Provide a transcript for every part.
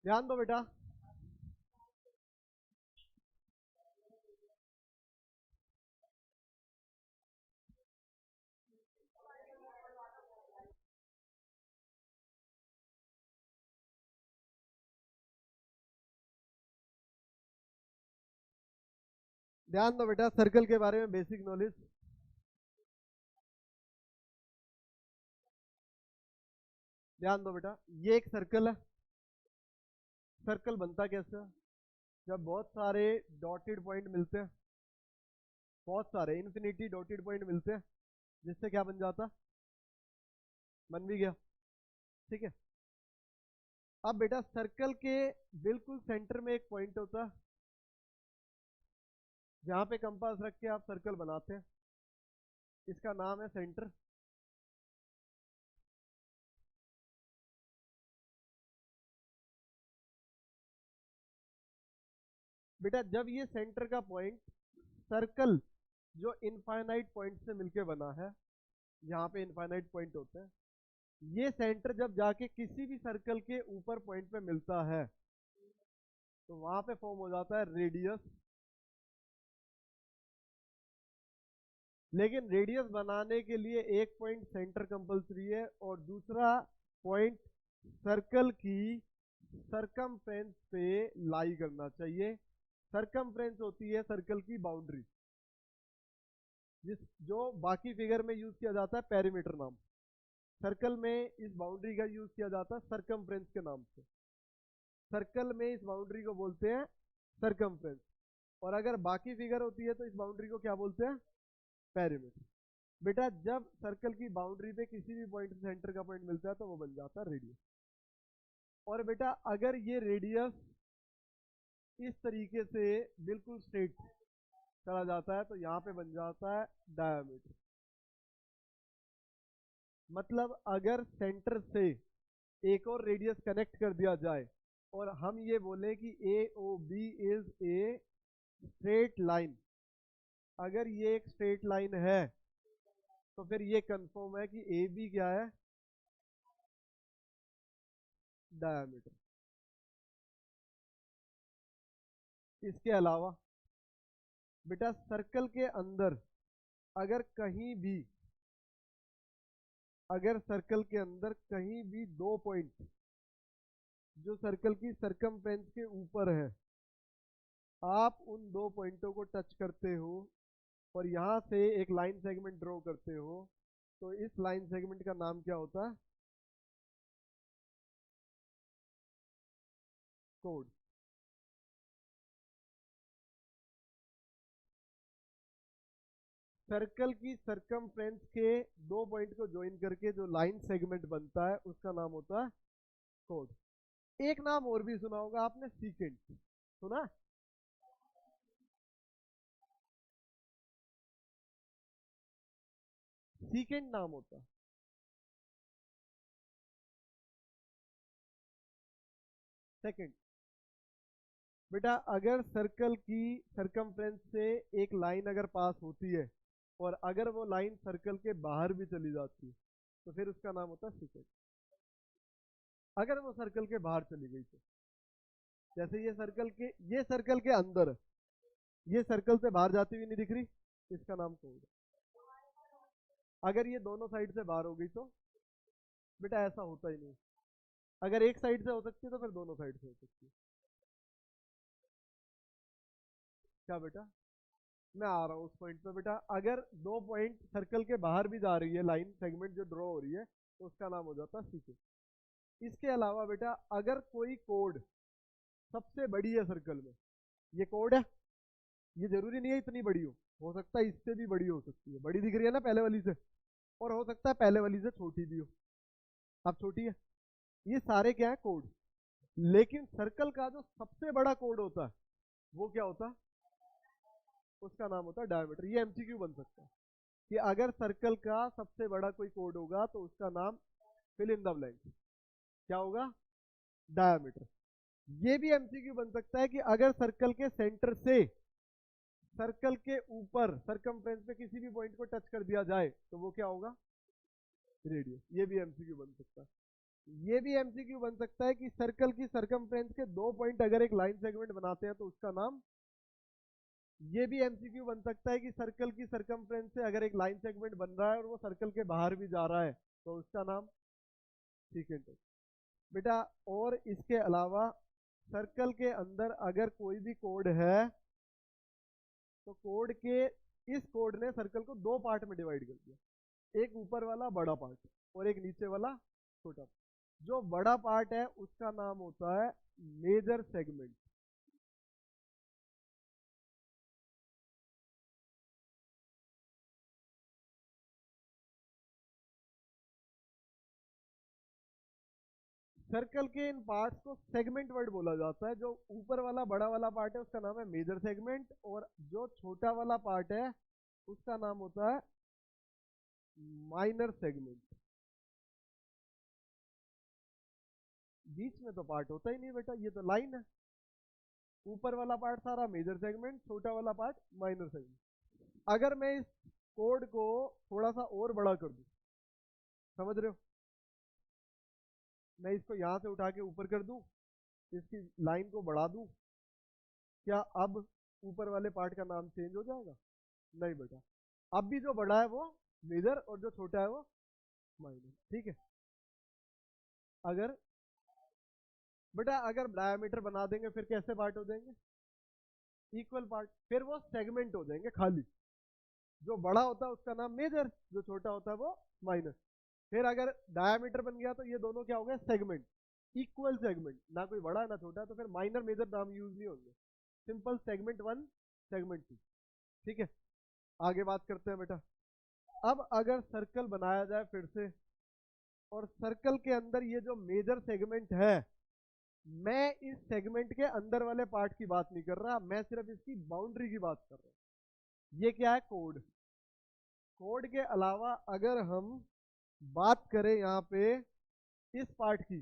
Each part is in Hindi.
ध्यान दो बेटा। ध्यान दो बेटा, सर्कल के बारे में बेसिक नॉलेज। ध्यान दो बेटा, ये एक सर्कल है। सर्कल बनता कैसे है? जब बहुत सारे डॉटेड पॉइंट मिलते हैं, बहुत सारे इन्फिनिटी डॉटेड पॉइंट मिलते हैं, जिससे क्या बन जाता? बन भी गया। ठीक है। अब बेटा सर्कल के बिल्कुल सेंटर में एक पॉइंट होता है, जहां पे कंपास रख के आप सर्कल बनाते हैं। इसका नाम है सेंटर। बेटा जब ये सेंटर का पॉइंट सर्कल जो इनफाइनाइट पॉइंट से मिलके बना है, यहाँ पे इनफाइनाइट पॉइंट होते हैं, ये सेंटर जब जाके किसी भी सर्कल के ऊपर पॉइंट पे मिलता है, तो वहां पे फॉर्म हो जाता है रेडियस। लेकिन रेडियस बनाने के लिए एक पॉइंट सेंटर कंपलसरी है और दूसरा पॉइंट सर्कल की सरकमफ्रेंस पे लाई करना चाहिए। सरकमफ्रेंस होती है सर्कल की बाउंड्री, जिस जो बाकी फिगर में यूज किया जाता है पेरीमीटर नाम। सर्कल में इस बाउंड्री का यूज किया जाता है सरकमफ्रेंस के नाम से। सर्कल में इस बाउंड्री को बोलते हैं सरकमफ्रेंस, और अगर बाकी फिगर होती है तो इस बाउंड्री को क्या बोलते हैं? पेरीमीटर। बेटा जब सर्कल की बाउंड्री पे किसी भी पॉइंट से सेंटर का पॉइंट मिलता है तो वो बन जाता है रेडियस। और बेटा अगर ये रेडियस इस तरीके से बिल्कुल स्ट्रेट चला जाता है तो यहाँ पे बन जाता है डायमीटर। मतलब अगर सेंटर से एक और रेडियस कनेक्ट कर दिया जाए और हम ये बोले कि A O B is a straight line, अगर ये एक स्ट्रेट लाइन है तो फिर ये कंफर्म है कि ए बी क्या है? डायमीटर। इसके अलावा बेटा सर्कल के अंदर अगर कहीं भी, अगर सर्कल के अंदर कहीं भी दो पॉइंट जो सर्कल की सरकमफ्रेंस के ऊपर है, आप उन दो पॉइंटों को टच करते हो और यहां से एक लाइन सेगमेंट ड्रॉ करते हो, तो इस लाइन सेगमेंट का नाम क्या होता है? कोड। सर्कल की सरकमफ्रेंस के दो पॉइंट को ज्वाइन करके जो लाइन सेगमेंट बनता है उसका नाम होता है कोड। एक नाम और भी सुना होगा आपने, सीकेंट। सुना? सीकेंट नाम होता है। सेकंड। बेटा अगर सर्कल की सरकमफ्रेंस से एक लाइन अगर पास होती है और अगर वो लाइन सर्कल के बाहर भी चली जाती है तो फिर उसका नाम होता है सीकेंट। अगर वो सर्कल के बाहर चली गई तो, जैसे ये सर्कल के अंदर है, ये सर्कल से बाहर जाती हुई नहीं दिख रही, इसका नाम कोड है। अगर ये दोनों साइड से बाहर हो गई तो बेटा ऐसा होता ही नहीं। अगर एक साइड से हो सकती है तो फिर दोनों साइड से हो सकती है। क्या बेटा? मैं आ रहा हूँ उस पॉइंट पे। बेटा अगर दो पॉइंट सर्कल के बाहर भी जा रही है, लाइन सेगमेंट जो ड्रॉ हो रही है, तो उसका नाम हो जाता है सीक्वेंस। इसके अलावा बेटा अगर कोई कोड सबसे बड़ी है सर्कल में, ये कोड है, ये जरूरी नहीं है इतनी बड़ी हो सकता है इससे भी बड़ी हो सकती है, बड़ी दिख रही है ना पहले वाली से, और हो सकता है पहले वाली से छोटी भी हो। अब छोटी है, ये सारे क्या है? कोड। लेकिन सर्कल का जो सबसे बड़ा कोड होता है वो क्या होता है? उसका नाम होता है डायमीटर। ये एमसीक्यू बन सकता है कि अगर सर्कल का सबसे बड़ा कोई कोड होगा तो उसका नाम फिल इन द ब्लैंक क्या होगा? डायमीटर। ये भी एमसीक्यू बन सकता है कि अगर सर्कल के सेंटर से सर्कल के ऊपर सरकमफ्रेंस पे किसी भी पॉइंट को टच कर दिया जाए तो वो क्या होगा? रेडियस। ये भी एमसीक्यू बन सकता है। ये भी एमसीक्यू बन सकता है कि सर्कल की सरकमफ्रेंस के 2 पॉइंट अगर एक लाइन सेगमेंट बनाते हैं तो उसका नाम। ये भी एमसीक्यू बन सकता है कि सर्कल की सरकमफ्रेंस से अगर एक लाइन सेगमेंट बन रहा है और वो सर्कल के बाहर भी जा रहा है तो उसका नाम सीकेंट है बेटा। और इसके अलावा सर्कल के अंदर अगर कोई भी कोड है तो कोड के इस कोड ने सर्कल को 2 पार्ट में डिवाइड कर दिया, एक ऊपर वाला बड़ा पार्ट और एक नीचे वाला छोटा पार्ट। जो बड़ा पार्ट है उसका नाम होता है मेजर सेगमेंट। सर्कल के इन पार्ट्स को सेगमेंट वर्ड बोला जाता है। जो ऊपर वाला बड़ा वाला पार्ट है उसका नाम है मेजर सेगमेंट, और जो छोटा वाला पार्ट है उसका नाम होता है माइनर सेगमेंट। बीच में तो पार्ट होता ही नहीं बेटा, ये तो लाइन है। ऊपर वाला पार्ट सारा मेजर सेगमेंट, छोटा वाला पार्ट माइनर सेगमेंट। अगर मैं इस कोड को थोड़ा सा और बड़ा कर दूं, समझ रहे हो, मैं इसको यहां से उठा के ऊपर कर दूं, इसकी लाइन को बढ़ा दूं, क्या अब ऊपर वाले पार्ट का नाम चेंज हो जाएगा? नहीं बेटा, अब भी जो बड़ा है वो मेजर और जो छोटा है वो माइनर। ठीक है। अगर बेटा अगर डायमीटर बना देंगे फिर कैसे पार्ट हो जाएंगे? इक्वल पार्ट, फिर वो सेगमेंट हो जाएंगे खाली। जो बड़ा होता है उसका नाम मेजर, जो छोटा होता है वो माइनर। फिर अगर डायमीटर बन गया तो ये दोनों क्या हो गए? Segment, equal segment. ना कोई बड़ा है ना छोटा है, तो फिर माइनर मेजर नाम यूज नहीं होंगे, simple segment one, segment two. ठीक है, आगे बात करते हैं बेटा। अब अगर सर्कल बनाया जाए फिर से, और सर्कल के अंदर ये जो मेजर सेगमेंट है, मैं इस सेगमेंट के अंदर वाले पार्ट की बात नहीं कर रहा, मैं सिर्फ इसकी बाउंड्री की बात कर रहा हूं। ये क्या है? कोड। कोड के अलावा अगर हम बात करें यहां पे इस पार्ट की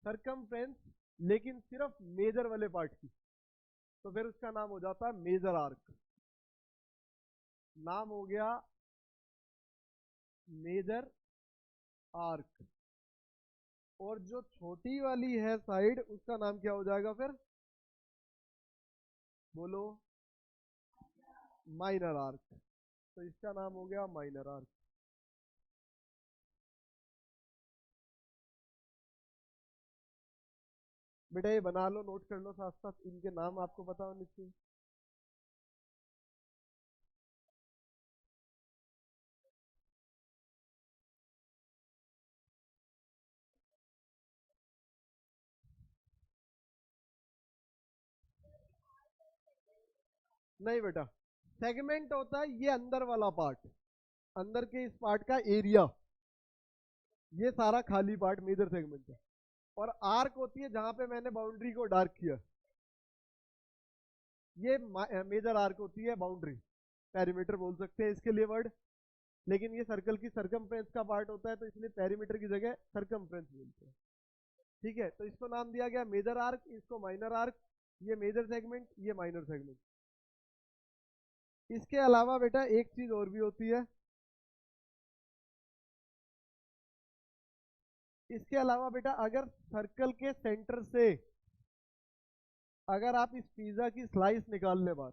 सरकमफ्रेंस, लेकिन सिर्फ मेजर वाले पार्ट की, तो फिर उसका नाम हो जाता है मेजर आर्क। नाम हो गया मेजर आर्क। और जो छोटी वाली है साइड, उसका नाम क्या हो जाएगा फिर? बोलो। Minor arc. तो इसका नाम हो गया माइनर आर्क। बेटा ये बना लो, नोट कर लो साथ साथ, इनके नाम आपको पता होने चाहिए। नहीं बेटा, सेगमेंट होता है ये अंदर वाला पार्ट, अंदर के इस पार्ट का एरिया, ये सारा खाली पार्ट मेजर सेगमेंट है। और आर्क होती है जहां पे मैंने बाउंड्री को डार्क किया, ये मेजर आर्क होती है बाउंड्री। पेरीमीटर बोल सकते हैं इसके लिए वर्ड, लेकिन ये सर्कल की सरकमफ्रेंस का पार्ट होता है तो इसलिए पेरीमीटर की जगह सरकमफ्रेंस बोलते हैं। ठीक है, तो इसको नाम दिया गया मेजर आर्क, इसको माइनर आर्क। ये मेजर सेगमेंट, ये माइनर सेगमेंट। इसके अलावा बेटा एक चीज और भी होती है। इसके अलावा बेटा अगर सर्कल के सेंटर से अगर आप इस पिज्जा की स्लाइस निकाल ले बाहर,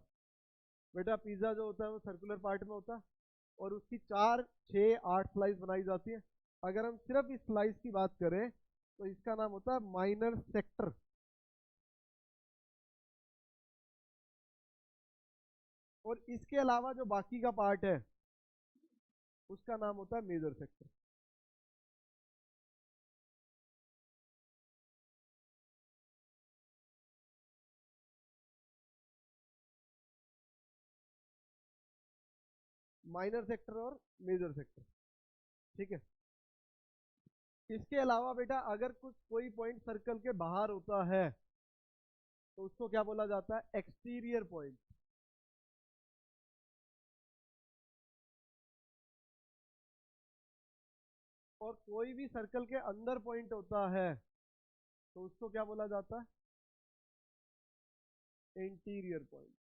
बेटा पिज्जा जो होता है वो सर्कुलर पार्ट में होता है और उसकी 4, 6, 8 स्लाइस बनाई जाती है। अगर हम सिर्फ इस स्लाइस की बात करें तो इसका नाम होता है माइनर सेक्टर। और इसके अलावा जो बाकी का पार्ट है उसका नाम होता है मेजर सेक्टर। माइनर सेक्टर और मेजर सेक्टर। ठीक है। इसके अलावा बेटा अगर कुछ कोई पॉइंट सर्कल के बाहर होता है तो उसको क्या बोला जाता है? Exterior point. और कोई भी सर्कल के अंदर पॉइंट होता है तो उसको क्या बोला जाता है? Interior point.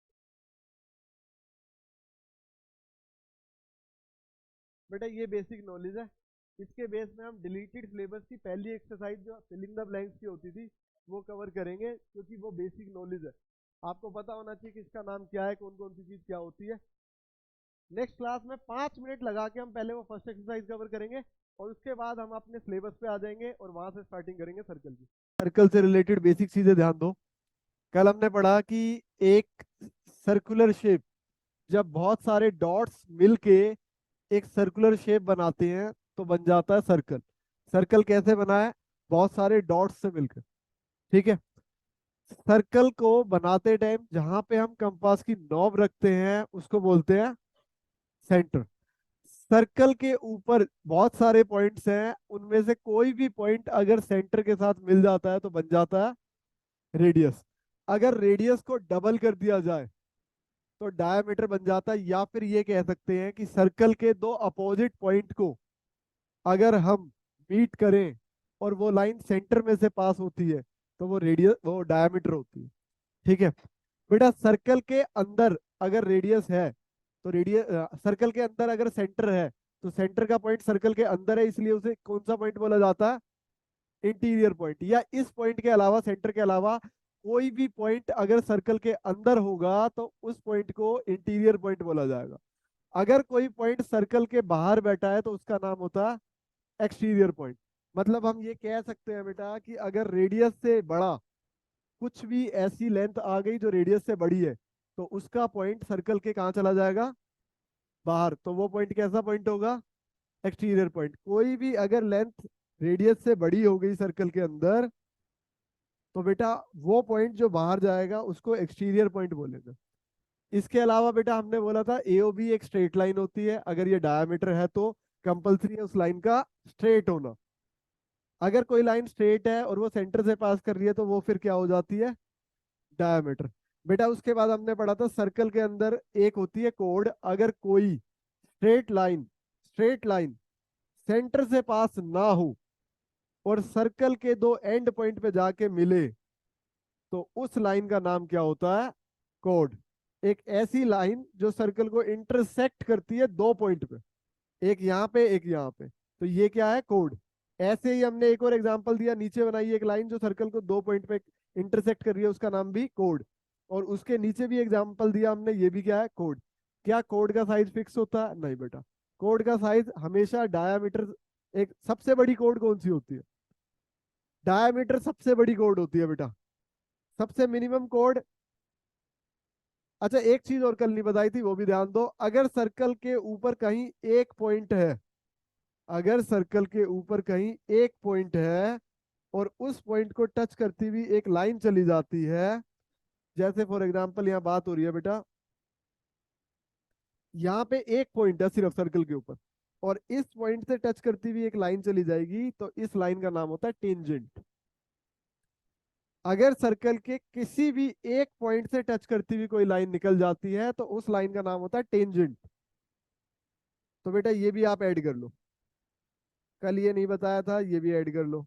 बेटा ये बेसिक नॉलेज है, इसके बेस में हम डिलीटेड सिलेबस की पहली एक्सरसाइज जो फिलिंग द ब्लैंक्स की होती थी वो कवर करेंगे, क्योंकि वो बेसिक नॉलेज है, आपको पता होना चाहिए कि इसका नाम क्या है, कौन कौन सी चीज क्या होती है। नेक्स्ट क्लास में 5 मिनट लगा के हम पहले वो फर्स्ट एक्सरसाइज कवर करेंगे, और उसके बाद हम अपने सिलेबस पे आ जाएंगे और वहां से स्टार्टिंग करेंगे सर्कल की। सर्कल से रिलेटेड बेसिक चीजें ध्यान दो। कल हमने पढ़ा कि एक सर्कुलर शेप, जब बहुत सारे डॉट्स मिलके एक सर्कुलर शेप बनाते हैं तो बन जाता है सर्कल। सर्कल कैसे बना है? बहुत सारे डॉट्स से मिलकर। ठीक है। सर्कल को बनाते टाइम जहां पे हम कंपास की नॉब रखते हैं उसको बोलते हैं सेंटर। सर्कल के ऊपर बहुत सारे पॉइंट्स हैं, उनमें से कोई भी पॉइंट अगर सेंटर के साथ मिल जाता है तो बन जाता है रेडियस। अगर रेडियस को डबल कर दिया जाए तो डायमीटर बन जाता है, या फिर ये कह सकते हैं कि सर्कल के दो अपोजिट पॉइंट को अगर हम मीट करें और वो लाइन सेंटर में से पास होती है तो वो रेडियस, वो डायमीटर होती है। ठीक है बेटा। सर्कल के अंदर अगर रेडियस है तो रेडियस, सर्कल के अंदर अगर सेंटर है तो सेंटर का पॉइंट सर्कल के अंदर है, इसलिए उसे कौन सा पॉइंट बोला जाता है? Interior point. या इस पॉइंट के अलावा, सेंटर के अलावा कोई भी पॉइंट अगर सर्कल के अंदर होगा तो उस पॉइंट को इंटीरियर पॉइंट बोला जाएगा। अगर कोई पॉइंट सर्कल के बाहर बैठा है तो उसका नाम होता है एक्सटीरियर पॉइंट। मतलब हम ये कह सकते हैं बेटा कि अगर रेडियस से बड़ा कुछ भी ऐसी लेंथ आ गई जो रेडियस से बड़ी है तो उसका पॉइंट सर्कल के कहाँ चला जाएगा? बाहर। तो वो पॉइंट कैसा पॉइंट होगा? Exterior point. कोई भी अगर लेंथ रेडियस से बड़ी हो गई सर्कल के अंदर तो बेटा वो पॉइंट जो बाहर जाएगा उसको एक्सटीरियर पॉइंट बोलेंगे। इसके अलावा बेटा हमने बोला था एओबी एक स्ट्रेट लाइन होती है, अगर ये डायमीटर है तो कंपलसरी है उस लाइन का स्ट्रेट होना। अगर कोई लाइन स्ट्रेट है और वो सेंटर से पास कर रही है तो वो फिर क्या हो जाती है? डायमीटर। बेटा उसके बाद हमने पढ़ा था सर्कल के अंदर एक होती है कोड। अगर कोई स्ट्रेट लाइन सेंटर से पास ना हो और सर्कल के दो एंड पॉइंट पे जाके मिले तो उस लाइन का नाम क्या होता है? कोड। एक ऐसी लाइन जो सर्कल को इंटरसेक्ट करती है दो पॉइंट पे, एक यहाँ पे एक यहाँ पे, तो ये क्या है? कोड। ऐसे ही हमने एक और एग्जांपल दिया, नीचे बनाई एक लाइन जो सर्कल को दो पॉइंट पे इंटरसेक्ट कर रही है, उसका नाम भी कोड। और उसके नीचे भी एग्जांपल दिया हमने, ये भी क्या है? कोड। क्या कोड का साइज फिक्स होता है? नहीं बेटा, कोड का साइज हमेशा डायामीटर। एक सबसे बड़ी कोड कौन सी होती है? डायामीटर सबसे बड़ी कोड होती है बेटा। सबसे मिनिमम कोड। अच्छा एक चीज और कल नहीं बताई थी, वो भी ध्यान दो। अगर सर्कल के ऊपर कहीं एक पॉइंट है, अगर सर्कल के ऊपर कहीं एक पॉइंट है और उस पॉइंट को टच करती हुई एक लाइन चली जाती है, जैसे फॉर एग्जांपल यहाँ बात हो रही है बेटा, यहाँ पे एक पॉइंट है सिर्फ सर्कल के ऊपर और इस पॉइंट से टच करती हुई एक लाइन चली जाएगी तो इस लाइन का नाम होता है टेंजेंट। अगर सर्कल के किसी भी एक पॉइंट से टच करती हुई कोई लाइन निकल जाती है तो उस लाइन का नाम होता है टेंजेंट। तो बेटा ये भी आप ऐड कर लो, कल ये नहीं बताया था, ये भी ऐड कर लो।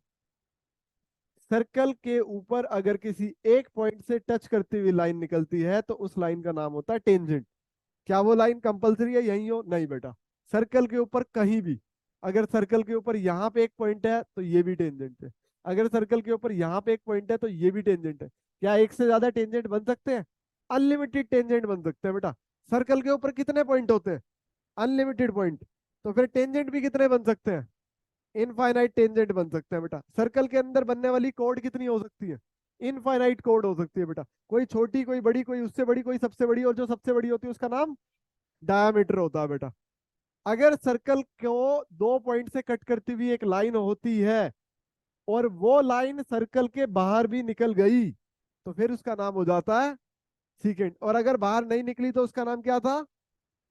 सर्कल के ऊपर अगर किसी एक पॉइंट से टच करती हुई लाइन निकलती है तो उस लाइन का नाम होता है टेंजेंट। क्या वो लाइन कंपलसरी है यही हो? नहीं बेटा, सर्कल के ऊपर कहीं भी, अगर सर्कल के ऊपर यहाँ पे एक पॉइंट है तो ये भी टेंजेंट है, अगर सर्कल के ऊपर यहाँ पे एक पॉइंट है तो ये भी टेंजेंट है। क्या एक से ज्यादा टेंजेंट बन सकते हैं? अनलिमिटेड टेंजेंट बन सकते हैं बेटा। सर्कल के ऊपर कितने पॉइंट होते हैं? Unlimited point. तो फिर टेंजेंट भी कितने बन सकते हैं? इनफाइनाइट टेंजेंट बन सकते हैं बेटा। सर्कल के अंदर बनने वाली कोड कितनी हो सकती है? इनफाइनाइट कोड हो सकती है बेटा। कोई छोटी, कोई बड़ी, कोई उससे बड़ी, कोई सबसे बड़ी, और जो सबसे बड़ी होती है उसका नाम डायमीटर होता है बेटा। अगर सर्कल को दो पॉइंट से कट करती हुई एक लाइन होती है और वो लाइन सर्कल के बाहर भी निकल गई तो फिर उसका नाम हो जाता है सीकेंट। और अगर बाहर नहीं निकली तो उसका नाम क्या था?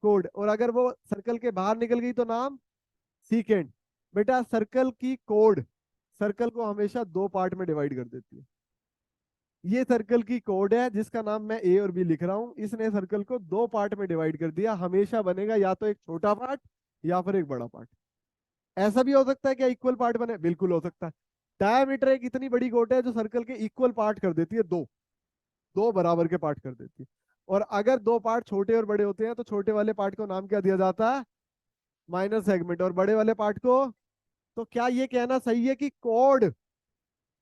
कोड। और अगर वो सर्कल के बाहर निकल गई तो नाम सीकेंट। बेटा सर्कल की कोड सर्कल को हमेशा दो पार्ट में डिवाइड कर देती है। ये सर्कल की कोड है जिसका नाम मैं ए और बी लिख रहा हूं, इसने सर्कल को दो पार्ट में डिवाइड कर दिया। हमेशा बनेगा या तो एक छोटा पार्ट या फिर एक बड़ा पार्ट। ऐसा भी हो सकता है कि इक्वल पार्ट बने, बिल्कुल हो सकता है। डायमीटर एक इतनी बड़ी कोड है जो सर्कल के इक्वल पार्ट कर देती है, दो दो बराबर के पार्ट कर देती है। और अगर दो पार्ट छोटे और बड़े होते हैं तो छोटे वाले पार्ट को नाम क्या दिया जाता है? Minor segment. और बड़े वाले पार्ट को तो क्या ये कहना सही है कि कोड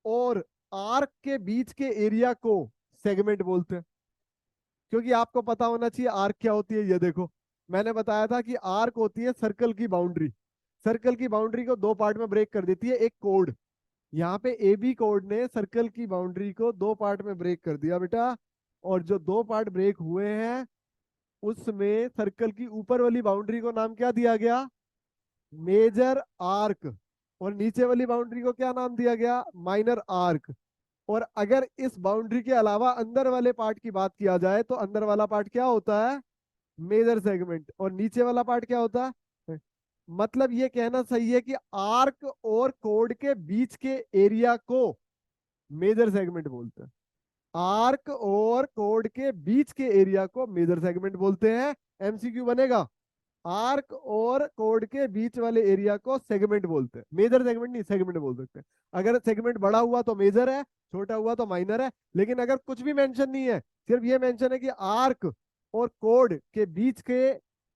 और आर्क के बीच के एरिया को सेगमेंट बोलते हैं? क्योंकि आपको पता होना चाहिए आर्क क्या होती है। ये देखो, मैंने बताया था कि आर्क होती है सर्कल की बाउंड्री। सर्कल की बाउंड्री को दो पार्ट में ब्रेक कर देती है एक कोड। यहाँ पे ए बी कोड ने सर्कल की बाउंड्री को दो पार्ट में ब्रेक कर दिया बेटा। और जो दो पार्ट ब्रेक हुए हैं उसमें सर्कल की ऊपर वाली बाउंड्री को नाम क्या दिया गया? Major arc. और नीचे वाली बाउंड्री को क्या नाम दिया गया? Minor arc. और अगर इस बाउंड्री के अलावा अंदर वाले पार्ट की बात किया जाए तो अंदर वाला पार्ट क्या होता है? Major segment. और नीचे वाला पार्ट क्या होता है? मतलब ये कहना सही है कि आर्क और कोड के बीच के एरिया को मेजर सेगमेंट बोलते हैं। आर्क और कोड के बीच के एरिया को मेजर सेगमेंट बोलते हैं। एमसीक्यू बनेगा, आर्क और कोड के बीच वाले एरिया को सेगमेंट बोलते हैं। मेजर सेगमेंट नहीं, सेगमेंट बोल सकते हैं। अगर सेगमेंट बड़ा हुआ तो मेजर है, छोटा हुआ तो माइनर है। लेकिन अगर कुछ भी मेंशन नहीं है, सिर्फ ये मेंशन है कि आर्क और कोड के बीच के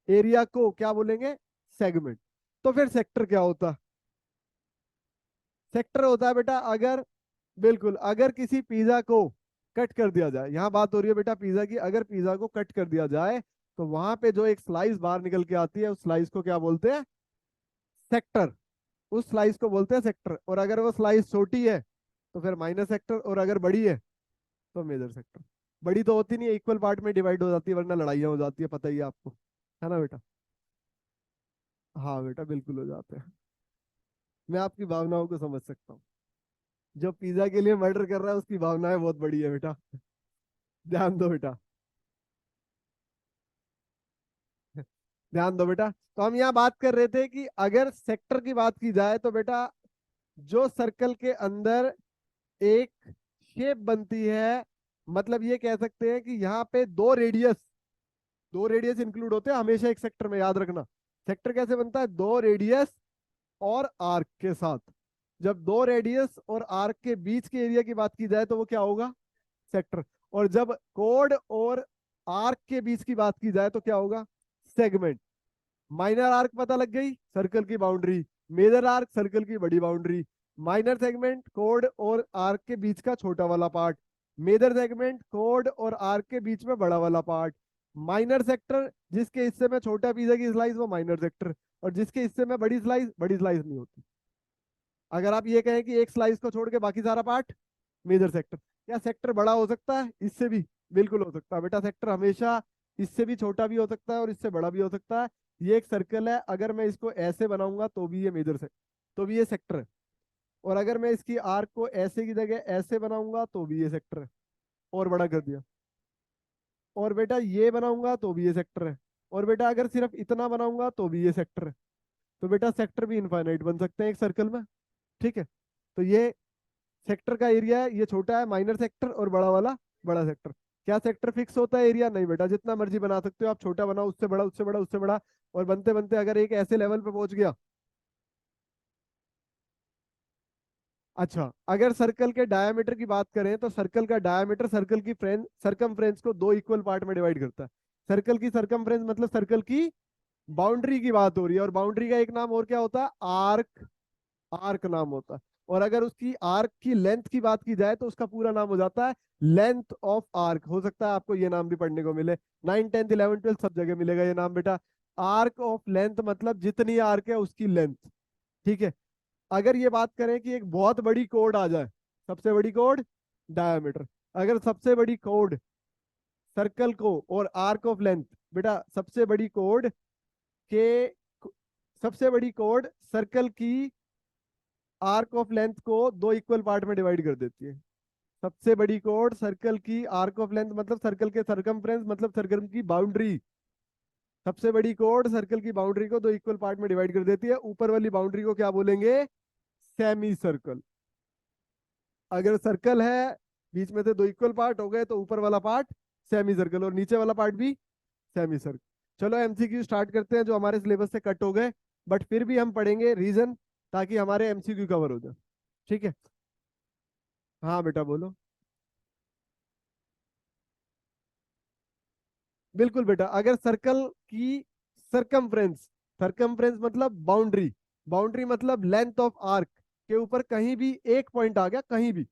एरिया को क्या बोलेंगे? सेगमेंट। तो फिर सेक्टर क्या होता? सेक्टर होता है बेटा अगर, बिल्कुल, अगर किसी पिज्जा को कट कर दिया जाए, यहां बात हो रही है बेटा पिज्जा की, अगर पिज्जा को कट कर दिया जाए तो वहां पे जो एक स्लाइस बाहर निकल के आती है उस स्लाइस को क्या बोलते हैं? सेक्टर। उस स्लाइस को बोलते हैं सेक्टर। और अगर वो स्लाइस छोटी है तो फिर माइनर सेक्टर, और अगर बड़ी है तो मेजर सेक्टर। बड़ी तो होती नहीं है, इक्वल पार्ट में डिवाइड हो जाती है, वरना लड़ाइयाँ हो जाती है, पता ही है आपको, है ना बेटा? हाँ बेटा, बिल्कुल हो जाते हैं। मैं आपकी भावनाओं को समझ सकता हूँ। जो पिज्जा के लिए मर्डर कर रहा है उसकी भावनाएं बहुत बड़ी है बेटा। ध्यान दो बेटा, ध्यान दो बेटा। तो हम यहाँ बात कर रहे थे कि अगर सेक्टर की बात की जाए तो बेटा जो सर्कल के अंदर एक शेप बनती है, मतलब ये कह सकते हैं कि यहाँ पे दो रेडियस इंक्लूड होते हैं हमेशा एक सेक्टर में, याद रखना। सेक्टर कैसे बनता है? दो रेडियस और आर्क के साथ। जब दो रेडियस और आर्क के बीच के एरिया की बात की जाए तो वो क्या होगा? सेक्टर। और जब कोड और आर्क के बीच की बात की जाए तो क्या होगा? सेगमेंट। माइनर आर्क पता लग गई, सर्कल की बाउंड्री। मेजर आर्क सर्कल की बड़ी बाउंड्री। माइनर सेगमेंट कोड और आर्क के बीच का छोटा वाला पार्ट। मेजर सेगमेंट कोड और आर्क के बीच में बड़ा वाला पार्ट। माइनर सेक्टर जिसके हिस्से में छोटा पिज्जा की स्लाइस वो माइनर सेक्टर। और जिसके हिस्से में बड़ी स्लाइस नहीं होती। अगर आप ये कहें कि एक स्लाइस को छोड़ के बाकी सारा पार्ट मेजर सेक्टर। क्या सेक्टर बड़ा हो सकता है इससे भी? बिल्कुल हो सकता है बेटा। सेक्टर हमेशा इससे भी छोटा भी हो सकता है और इससे बड़ा भी हो सकता है। ये एक सर्कल है, अगर मैं इसको ऐसे बनाऊंगा तो भी ये मेजर सेक्टर, तो भी ये सेक्टर है। और अगर मैं इसकी आर्क को ऐसे की जगह ऐसे बनाऊंगा तो भी ये सेक्टर है। और बड़ा कर दिया। और बेटा ये बनाऊंगा तो भी ये सेक्टर है। और बेटा अगर सिर्फ इतना बनाऊंगा तो भी ये सेक्टर है। तो बेटा सेक्टर भी इनफाइनाइट बन सकते हैं एक सर्कल में। ठीक है। तो ये सेक्टर का एरिया है, ये छोटा है माइनर सेक्टर, और बड़ा वाला बड़ा सेक्टर। क्या सेक्टर फिक्स होता है एरिया? नहीं बेटा, जितना मर्जी बना सकते हो आप। छोटा बनाओ, उससे बड़ा, उससे बड़ा, उससे बड़ा। और बनते बनते अगर एक ऐसे लेवल पे पहुंच गया। अच्छा, अगर सर्कल के डायमीटर की बात करें तो सर्कल का डायमीटर सर्कल की फ्रेंच सरकमफ्रेंस को दो इक्वल पार्ट में डिवाइड करता है। सर्कल की सरकमफ्रेंस मतलब सर्कल की बाउंड्री की बात हो रही है। और बाउंड्री का एक नाम और क्या होता है? आर्क। आर्क नाम होता है। और अगर उसकी आर्क की लेंथ की बात की जाए तो उसका पूरा नाम हो जाता है लेंथ ऑफ आर्क। हो सकता है आपको ये नाम भी पढ़ने को मिले, 9, 10, 11, 12 सब जगह मिलेगा ये नाम बेटा। आर्क ऑफ लेंथ मतलब जितनी आर्क है उसकी लेंथ। ठीक है। अगर ये बात करें कि एक बहुत बड़ी कोड आ जाए, सबसे बड़ी कोड डायमीटर। अगर सबसे बड़ी कोड सर्कल को और आर्क ऑफ लेंथ, बेटा के सबसे बड़ी कोड सर्कल की आर्क ऑफ लेंथ को दो इक्वल पार्ट में डिवाइड कर देती है। सबसे बड़ी कोड सर्कल की आर्क ऑफ लेंथ मतलब सर्कल के सरकमफ्रेंस मतलब सर्कल की बाउंड्री। सबसे बड़ी कोड सर्कल की बाउंड्री को दो इक्वल पार्ट में डिवाइड कर देती है। ऊपर वाली बाउंड्री को क्या बोलेंगे? Semi circle. अगर सर्कल है, बीच में से दो इक्वल पार्ट हो गए तो ऊपर वाला पार्ट सेमी सर्कल और नीचे वाला पार्ट भी सेमी सर्कल। चलो एमसीक्यू स्टार्ट करते हैं जो हमारे सिलेबस से कट हो गए। बट फिर भी हम पढ़ेंगे रीजन, ताकि हमारे एमसीक्यू कवर हो जाए। ठीक है। हाँ बेटा बोलो। बिल्कुल बेटा, अगर सर्कल की सरकमफ्रेंस, सरकमफ्रेंस मतलब बाउंड्री, बाउंड्री मतलब लेंथ ऑफ आर्क के ऊपर कहीं भी एक पॉइंट आ गया, कहीं भी,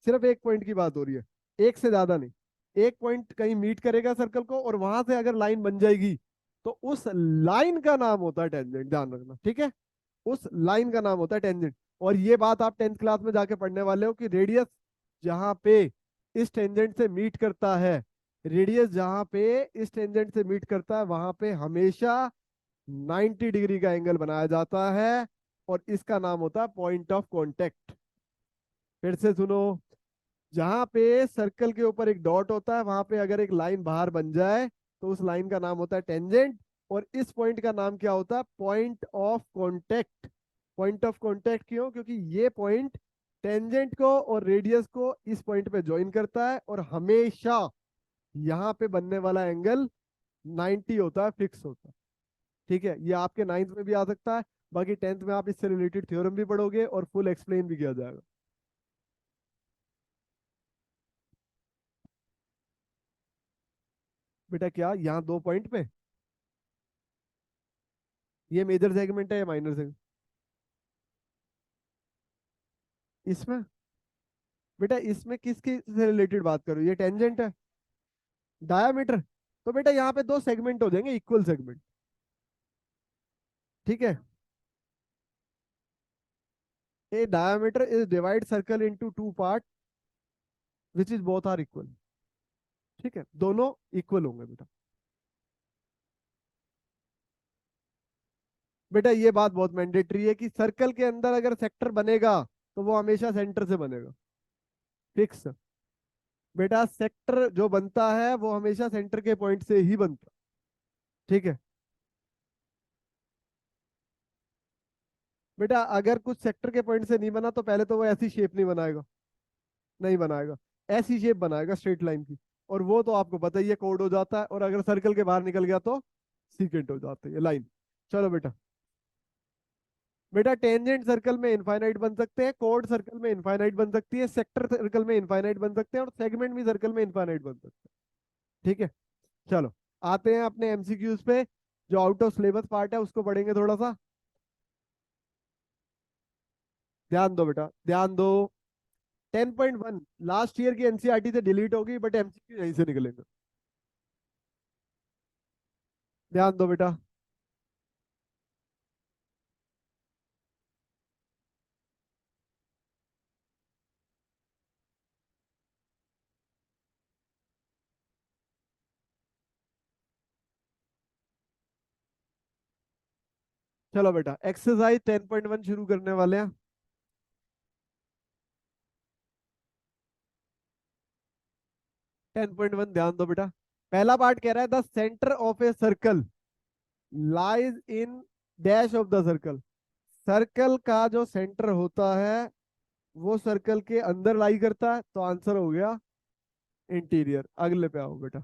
सिर्फ एक पॉइंट की बात हो रही है, एक से ज्यादा नहीं। एक पॉइंट कहीं मीट करेगा सर्कल को, और वहां से अगर लाइन बन जाएगी तो उस लाइन का नाम होता है टेंजेंट, ध्यान रखना, ठीक है। उस लाइन का नाम होता है टेंजेंट। और ये बात आप 10th क्लास में जाके पढ़ने वाले हो कि रेडियस जहां पे इस टेंजेंट से मीट करता है, रेडियस जहां पे इस टेंजेंट से मीट करता है, वहां पे हमेशा 90 डिग्री का एंगल बनाया जाता है, और इसका नाम होता है पॉइंट ऑफ कॉन्टेक्ट। फिर से सुनो, जहां पे सर्कल के ऊपर एक डॉट होता है, वहां पे अगर एक लाइन बाहर बन जाए तो उस लाइन का नाम होता है टेंजेंट, और इस पॉइंट का नाम क्या होता है? Point of contact. Point of contact क्यों? क्योंकि ये पॉइंट टेंजेंट को और रेडियस को इस पॉइंट पे ज्वाइन करता है, और हमेशा यहाँ पे बनने वाला एंगल 90 होता है, फिक्स होता है। ठीक है, ये आपके 9th में भी आ सकता है, बाकी 10th में आप इससे रिलेटेड थ्योरम भी पढ़ोगे और फुल एक्सप्लेन भी किया जाएगा। बेटा क्या यहाँ 2 पॉइंट पे ये मेजर सेगमेंट है या माइनर सेगमेंट? इसमें बेटा, इसमें किसके से रिलेटेड बात करो? ये टेंजेंट है, डायामीटर। तो बेटा यहाँ पे 2 सेगमेंट हो जाएंगे, इक्वल सेगमेंट। ठीक है, a diameter is divide circle into 2 part which is both are equal. ठीक है, दोनों इक्वल होंगे बेटा। बेटा ये बात बहुत मैंडेटरी है कि सर्कल के अंदर अगर सेक्टर बनेगा तो वो हमेशा सेंटर से बनेगा, फिक्स। बेटा सेक्टर जो बनता है वो हमेशा सेंटर के पॉइंट से ही बनता है। ठीक है बेटा, अगर कुछ सेक्टर के पॉइंट से नहीं बना तो पहले तो वो ऐसी शेप नहीं बनाएगा, नहीं बनाएगा, ऐसी शेप बनाएगा स्ट्रेट लाइन की। और वो तो आपको पता ही है, कोड हो जाता है, और अगर सर्कल के बाहर निकल गया तो सीकेंट हो जाती है लाइन। चलो बेटा, बेटा टेंजेंट सर्कल में इनफाइनाइट बन सकते हैं, कोड सर्कल में इनफाइनाइट बन सकती है, सेक्टर सर्कल में इनफाइनाइट बन सकते हैं, और सेगमेंट भी सर्कल में इनफाइनाइट बन सकते हैं। ठीक है, चलो आते हैं अपने एमसीक्यूज पे। जो आउट ऑफ सिलेबस पार्ट है उसको पढ़ेंगे थोड़ा सा। ध्यान दो बेटा, ध्यान दो। 10.1 लास्ट ईयर की एनसीईआरटी से डिलीट होगी, बट एमसीक्यू यहीं से निकलेंगे। ध्यान दो बेटा। चलो बेटा, एक्सरसाइज 10.1 शुरू करने वाले हैं। 10.1 ध्यान दो बेटा। पहला पार्ट कह रहा है the centre of a circle lies in dash of the circle. Circle का जो सेंटर होता है वो सर्कल के अंदर लाई करता है, तो आंसर हो गया इंटीरियर। अगले पे आओ बेटा।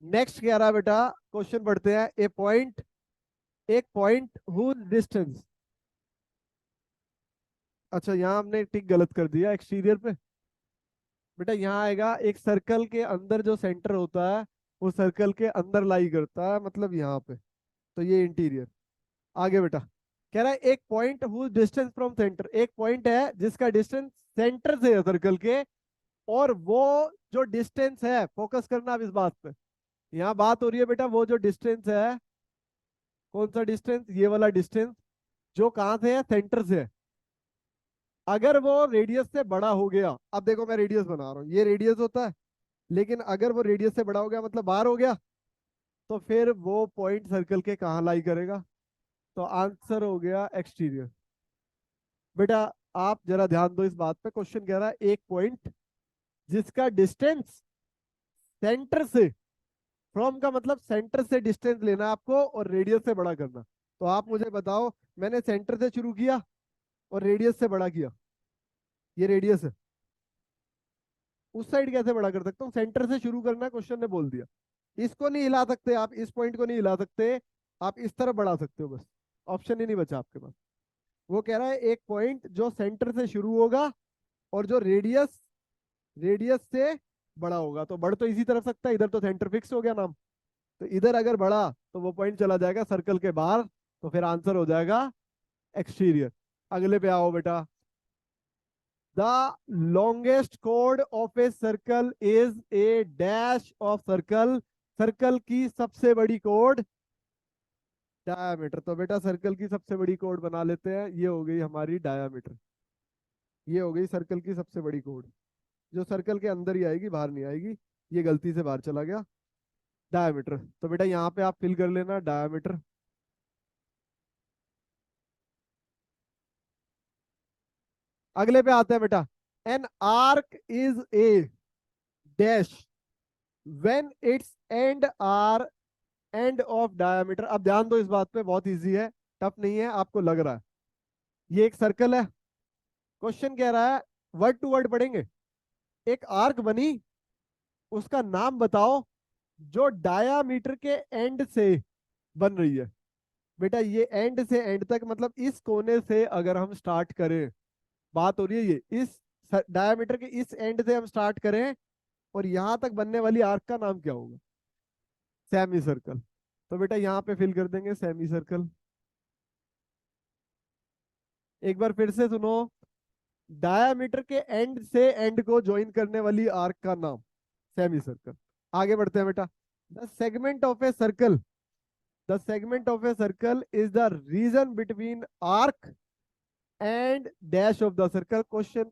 नेक्स्ट कह रहा है बेटा, क्वेश्चन पढ़ते हैं। ए पॉइंट, एक पॉइंट हुज डिस्टेंस। अच्छा, यहाँ हमने टिक गलत कर दिया एक्सटीरियर पे। बेटा यहाँ आएगा, एक सर्कल के अंदर जो सेंटर होता है वो सर्कल के अंदर लाई करता है, मतलब यहाँ पे, तो ये इंटीरियर। आगे बेटा, कह रहा है एक point whose distance from centre. एक पॉइंट है जिसका डिस्टेंस सेंटर से है सर्कल के, और वो जो डिस्टेंस है, फोकस करना अब इस बात पे, यहाँ बात हो रही है बेटा वो जो डिस्टेंस है, कौन सा डिस्टेंस? ये वाला डिस्टेंस, जो कहाँ से है? सेंटर से है। अगर वो रेडियस से बड़ा हो गया, अब देखो मैं रेडियस बना रहा हूँ, ये रेडियस होता है, लेकिन अगर वो रेडियस से बड़ा हो गया मतलब बाहर हो गया, तो फिर वो पॉइंट सर्कल के कहाँ लाई करेगा? तो आंसर हो गया एक्सटीरियर। बेटा आप जरा ध्यान दो इस बात पे, क्वेश्चन कह रहा है एक पॉइंट जिसका डिस्टेंस सेंटर से, फ्रॉम का मतलब सेंटर से डिस्टेंस लेना आपको और रेडियस से बड़ा करना। तो आप मुझे बताओ, मैंने सेंटर से शुरू किया और रेडियस से बड़ा किया, ये रेडियस है, उस साइड कैसे बड़ा कर सकता हूँ? सेंटर से शुरू करना है, क्वेश्चन ने बोल दिया। इसको नहीं हिला सकते आप, इस पॉइंट को नहीं हिला सकते, आप इस तरफ बढ़ा सकते हो बस, ऑप्शन ही नहीं बचा आपके पास। वो कह रहा है एक पॉइंट जो सेंटर से शुरू होगा और जो रेडियस, रेडियस से बड़ा होगा, तो बढ़ तो इसी तरफ सकता है, इधर तो सेंटर फिक्स हो गया नाम, तो इधर अगर बढ़ा तो वो पॉइंट चला जाएगा सर्कल के बाहर, तो फिर आंसर हो जाएगा एक्सटीरियर। अगले पे आओ बेटा। The longest code of a circle is a dash of circle. Circle की सबसे बड़ी कोड डायामीटर। तो बेटा सर्कल की सबसे बड़ी कोड बना लेते हैं, ये हो गई हमारी डायामीटर। ये हो गई सर्कल की सबसे बड़ी कोड, जो सर्कल के अंदर ही आएगी, बाहर नहीं आएगी। ये गलती से बाहर चला गया। डायामीटर, तो बेटा यहाँ पे आप फिल कर लेना डायामीटर। अगले पे आते हैं बेटा। An arc is a dash when its end are end of diameter. अब ध्यान दो इस बात पे, बहुत इजी है, टफ नहीं है आपको लग रहा है। ये एक सर्कल है, क्वेश्चन कह रहा है वर्ड टू वर्ड पढ़ेंगे। एक आर्क बनी, उसका नाम बताओ जो डायामीटर के एंड से बन रही है। बेटा ये एंड से एंड तक मतलब इस कोने से अगर हम स्टार्ट करें, बात हो रही है ये इस डायामीटर के इस एंड से हम स्टार्ट करें और यहां तक बनने वाली आर्क का नाम क्या होगा? Semi circle. तो बेटा यहाँ पे फिल कर देंगे सेमी सर्कल। एक बार फिर से सुनो, डायामीटर के एंड से एंड को ज्वाइन करने वाली आर्क का नाम सेमी सर्कल। आगे बढ़ते हैं बेटा। The segment of a circle, the segment of a circle is the region between arc and dash of the circle. Question,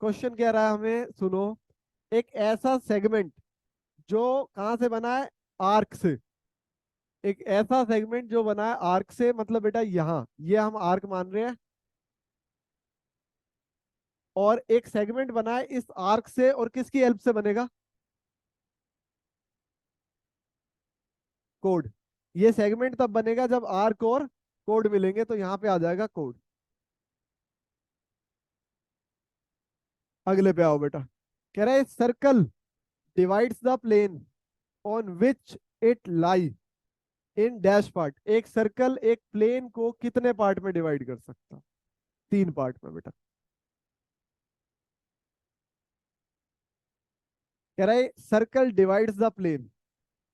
question कह रहा है हमें, सुनो, एक ऐसा सेगमेंट जो कहां से बना है? आर्क से। एक ऐसा सेगमेंट जो बना है आर्क से, मतलब बेटा यहां ये हम आर्क मान रहे हैं, और एक सेगमेंट बना है इस आर्क से, और किसकी हेल्प से बनेगा? कोड। ये सेगमेंट तब बनेगा जब आर्क और कोड मिलेंगे, तो यहां पे आ जाएगा कोड। अगले पे आओ बेटा। कह रहा है circle divides the plane on which it lie in dash part. एक सर्कल एक प्लेन को कितने पार्ट में डिवाइड कर सकता? 3 पार्ट में बेटा। कह रहा है circle divides the plane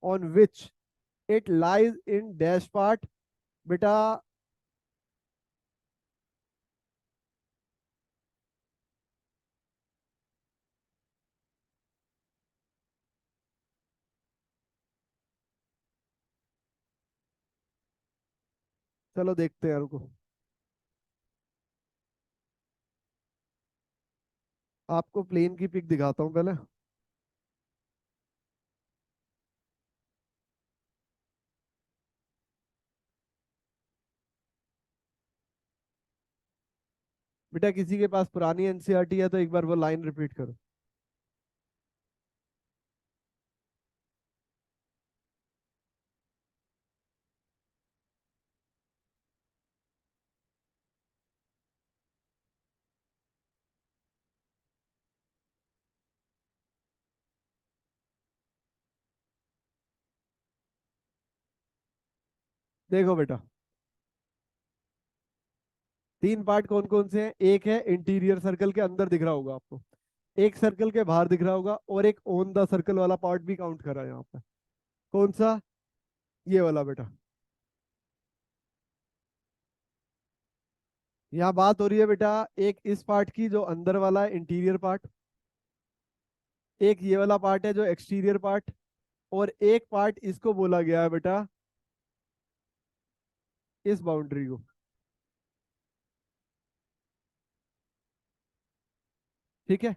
on which it lies in dash part. बेटा चलो देखते हैं, रुको आपको प्लेन की पिक दिखाता हूं पहले। बेटा किसी के पास पुरानी एनसीईआरटी है तो एक बार वो लाइन रिपीट करो। देखो बेटा 3 पार्ट कौन कौन से हैं? एक है इंटीरियर, सर्कल के अंदर दिख रहा होगा आपको। एक सर्कल के बाहर दिख रहा होगा, और एक ऑन द सर्कल वाला पार्ट भी काउंट करा है यहाँ पे। कौन सा? ये वाला बेटा। यहाँ बात हो रही है बेटा एक इस पार्ट की जो अंदर वाला है इंटीरियर पार्ट, एक ये वाला पार्ट है जो एक्सटीरियर पार्ट, और एक पार्ट इसको बोला गया है बेटा इस बाउंड्री को। ठीक है।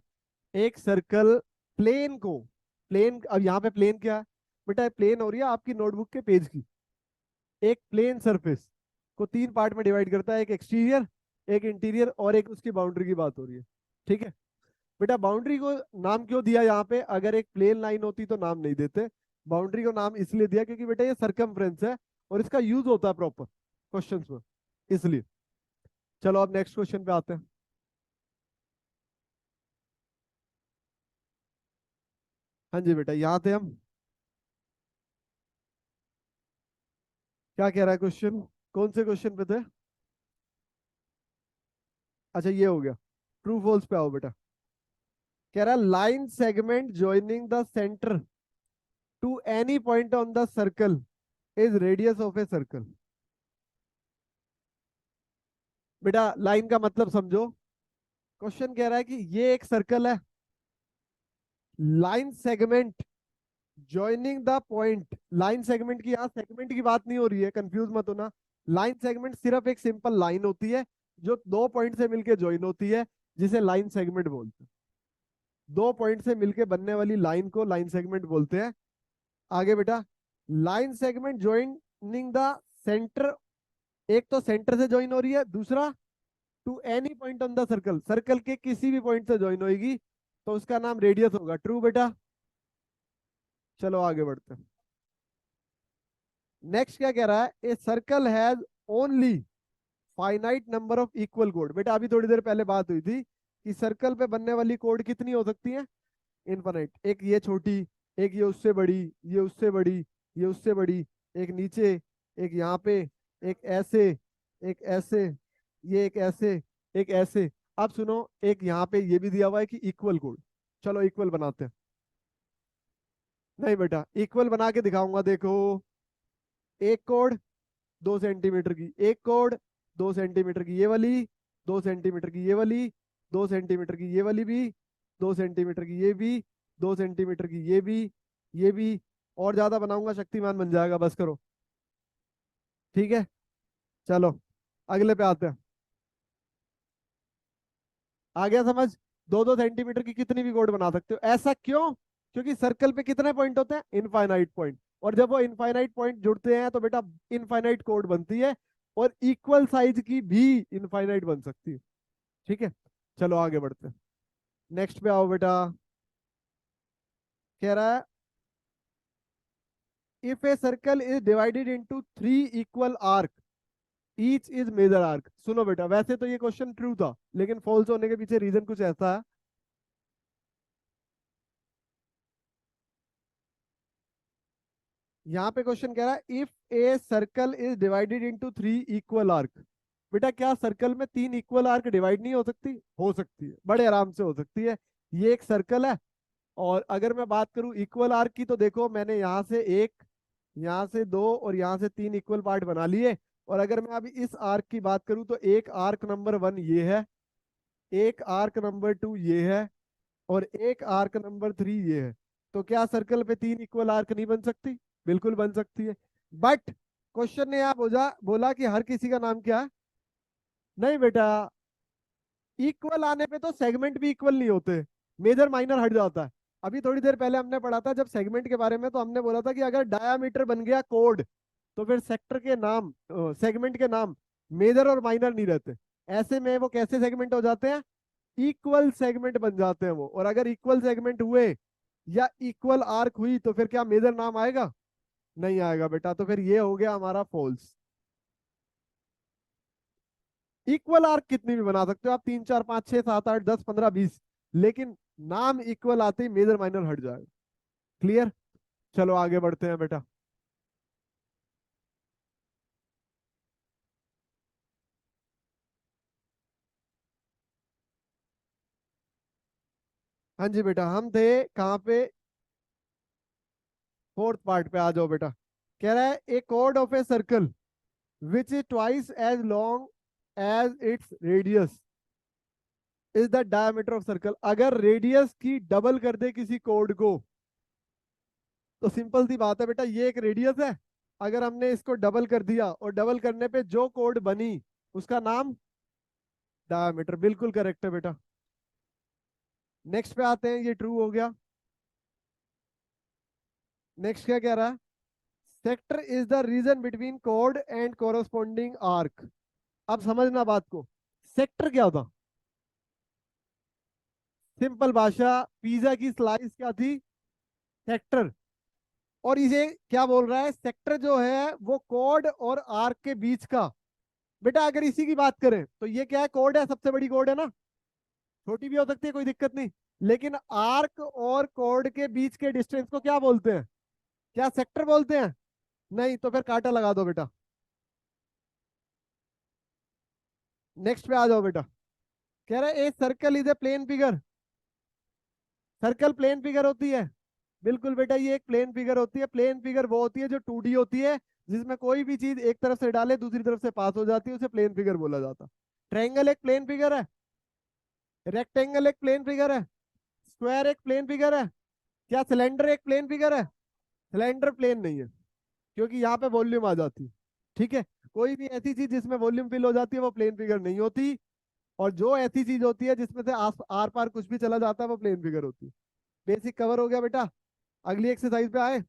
एक सर्कल प्लेन को, प्लेन, अब यहाँ पे प्लेन क्या है बेटा? प्लेन हो रही है आपकी नोटबुक के पेज की। एक प्लेन सरफेस को 3 पार्ट में डिवाइड करता है, एक एक्सटीरियर, एक इंटीरियर, और एक उसकी बाउंड्री की बात हो रही है। ठीक है बेटा। बाउंड्री को नाम क्यों दिया यहाँ पे? अगर एक प्लेन लाइन होती तो नाम नहीं देते। बाउंड्री को नाम इसलिए दिया क्योंकि बेटा ये सरकमफ्रेंस है और इसका यूज होता है प्रॉपर क्वेश्चंस में, इसलिए। चलो अब नेक्स्ट क्वेश्चन पे आते हैं। हाँ जी बेटा, यहाँ थे हम। क्या कह रहा है क्वेश्चन? कौन से क्वेश्चन पे थे? अच्छा ये हो गया। ट्रू फॉल्स पे आओ बेटा। कह रहा है line segment joining the centre to any point on the circle is radius of a circle. बेटा लाइन का मतलब समझो। क्वेश्चन कह रहा है कि ये एक सर्कल है, line segment joining the point. Line segment की, यहाँ सेगमेंट की बात नहीं हो रही है, कंफ्यूज मत होना। लाइन सेगमेंट सिर्फ एक सिंपल लाइन होती है जो दो पॉइंट से मिलके ज्वाइन होती है, जिसे लाइन सेगमेंट बोलते हैं। दो पॉइंट से मिलके बनने वाली लाइन को लाइन सेगमेंट बोलते हैं। आगे बेटा, line segment joining the centre, एक तो सेंटर से ज्वाइन हो रही है, दूसरा to any point on the circle, circle के किसी भी पॉइंट से ज्वाइन होगी तो उसका नाम रेडियस होगा। ट्रू बेटा। चलो आगे बढ़ते हैं। नेक्स्ट क्या कह रहा है, a circle has only finite number of equal code. बेटा अभी थोड़ी देर पहले बात हुई थी कि सर्कल पे बनने वाली कोड कितनी हो सकती है, इनफाइनाइट। एक ये छोटी, एक ये उससे बड़ी, ये उससे बड़ी, ये उससे बड़ी, एक नीचे, एक यहाँ पे, एक ऐसे, एक ऐसे, ये एक ऐसे, एक ऐसे। अब सुनो, एक यहाँ पे ये भी दिया हुआ है कि इक्वल कोड। चलो इक्वल बनाते हैं। नहीं बेटा, इक्वल बना के दिखाऊंगा, देखो। एक कोड 2 सेंटीमीटर की, एक कोड 2 सेंटीमीटर की ये वाली, 2 सेंटीमीटर की ये वाली, 2 सेंटीमीटर की ये वाली भी, 2 सेंटीमीटर की ये भी, 2 सेंटीमीटर की ये भी। और ज्यादा बनाऊंगा शक्तिमान बन जाएगा, बस करो। ठीक है, चलो अगले पे आते हैं। आ गया समझ? 2 2 सेंटीमीटर की कितनी भी कोड बना सकते हो। ऐसा क्यों? क्योंकि सर्कल पे कितने पॉइंट होते हैं, इनफाइनाइट पॉइंट। और जब वो इनफाइनाइट पॉइंट जुड़ते हैं तो बेटा इनफाइनाइट कोड बनती है, और इक्वल साइज की भी इनफाइनाइट बन सकती है। ठीक है, चलो आगे बढ़ते हैं। नेक्स्ट पे आओ बेटा। कह रहा है, if a circle is divided into 3 equal arc, each is major arc. सुनो बेटा, वैसे तो ये क्वेश्चन ट्रू था, लेकिन फॉल्स होने के पीछे रीजन कुछ ऐसा है। यहाँ पे क्वेश्चन कह रहा है, if a circle is divided into 3 equal arc. बेटा क्या सर्कल में 3 इक्वल आर्क डिवाइड नहीं हो सकती? हो सकती है, बड़े आराम से हो सकती है। ये एक सर्कल है, और अगर मैं बात करूं इक्वल आर्क की, तो देखो मैंने यहाँ से एक, यहाँ से दो, और यहाँ से 3 इक्वल पार्ट बना लिए। और अगर मैं अभी इस आर्क की बात करूं तो एक आर्क नंबर 1 ये है, एक आर्क नंबर 2 ये है, और एक आर्क नंबर 3 ये है। तो क्या सर्कल पे 3 इक्वल आर्क नहीं बन सकती? बिल्कुल बन सकती है। बट क्वेश्चन ने आप बोला कि हर किसी का नाम क्या है। नहीं बेटा, इक्वल आने पे तो सेगमेंट भी इक्वल नहीं होते, मेजर माइनर हट जाता है। अभी थोड़ी देर पहले हमने पढ़ा था जब सेगमेंट के बारे में, तो हमने बोला था कि अगर डायामीटर बन गया कोड, तो फिर सेक्टर के नाम, सेगमेंट के नाम मेजर और माइनर नहीं रहते। ऐसे में वो कैसे सेगमेंट हो जाते हैं, इक्वल सेगमेंट बन जाते हैं वो। और अगर इक्वल सेगमेंट हुए या इक्वल आर्क हुई तो फिर क्या मेजर नाम आएगा? नहीं आएगा बेटा, तो फिर ये हो गया हमारा फॉल्स। इक्वल आर्क कितनी भी बना सकते हो आप, 3 4 5 6 7 8 10 15 20, लेकिन नाम इक्वल आते ही मेजर माइनर हट जाएगा। क्लियर? चलो आगे बढ़ते हैं बेटा। हाँ जी बेटा, हम थे कहाँ पे? फोर्थ पार्ट पे आ जाओ बेटा। कह रहा है, a chord of a circle which is twice as long as its radius is the diameter of circle. अगर रेडियस की डबल कर दे किसी कोड को, तो सिंपल सी बात है बेटा, ये एक रेडियस है। अगर हमने इसको डबल कर दिया, और डबल करने पे जो कोड बनी उसका नाम डायमीटर। बिल्कुल करेक्ट है बेटा। नेक्स्ट पे आते हैं, ये ट्रू हो गया। नेक्स्ट क्या कह रहा है, sector is the region between code and corresponding arc. अब समझना बात को, सेक्टर क्या होता? सिंपल भाषा, पिज्जा की स्लाइस क्या थी? सेक्टर। और इसे क्या बोल रहा है, सेक्टर जो है वो कोड और आर्क के बीच का। बेटा अगर इसी की बात करें तो ये क्या है, कोड है, सबसे बड़ी कोड है ना। छोटी भी हो सकती है, कोई दिक्कत नहीं। लेकिन आर्क और कोड के बीच के डिस्टेंस को क्या बोलते हैं? क्या सेक्टर बोलते हैं? नहीं, तो फिर कांटा लगा दो बेटा। नेक्स्ट पे आ जाओ बेटा। कह रहा है, a circle is a plane figure. Circle plane figure होती है? बिल्कुल बेटा, ये एक प्लेन फिगर होती है। प्लेन फिगर वो होती है जो 2D होती है, जिसमें कोई भी चीज एक तरफ से डाले दूसरी तरफ से पास हो जाती है, उसे प्लेन फिगर बोला जाता है। ट्रायंगल एक प्लेन फिगर है, रेक्टेंगल एक प्लेन फिगर है, स्क्वायर एक प्लेन फिगर है, क्या सिलेंडर एक प्लेन फिगर है? सिलेंडर प्लेन नहीं है, क्योंकि यहाँ पे वॉल्यूम आ जाती है। ठीक है, कोई भी ऐसी चीज जिसमें वॉल्यूम फिल हो जाती है वो प्लेन फिगर नहीं होती, और जो ऐसी चीज होती है जिसमें से आर पार कुछ भी चला जाता है वो प्लेन फिगर होती है। बेसिक कवर हो गया बेटा। अगली एक्सरसाइज पे आए।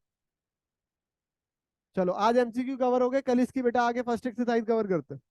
चलो आज एमसीक्यू कवर हो गए, कल इसकी बेटा आगे फर्स्ट एक्सरसाइज कवर करते हैं।